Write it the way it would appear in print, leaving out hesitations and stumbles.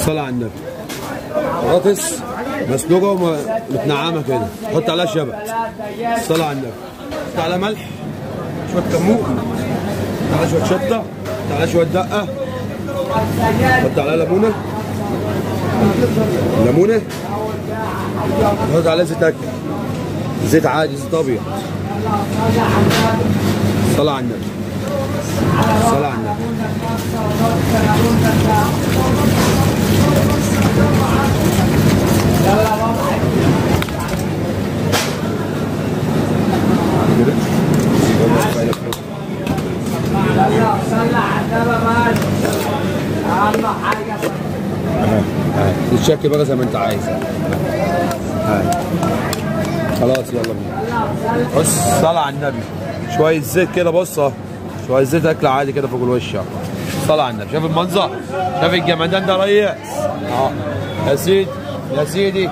صلاة على النبي. بطاطس مسلوقه ومتنعمه كده، حط عليها شبت. صلاة على النبي. حط عليها ملح، شويه كمون، حط عليها شويه شطه، حط عليها شويه دقه، حط عليها ليمونه، حط عليها زيت اكل، زيت عادي، زيت ابيض. صلاة على النبي. صلاة على النبي. تتشكي بقى زي ما انت عايز. خلاص يلا بينا. بص صلاة على النبي. شوية زيت كده، بص اهو، شوية زيت اكل عادي كده فوق الوش اهو. صلاة على النبي. شايف المنظر؟ شايف الجمدان ده ريس؟ اهو يا سيدي يا سيدي.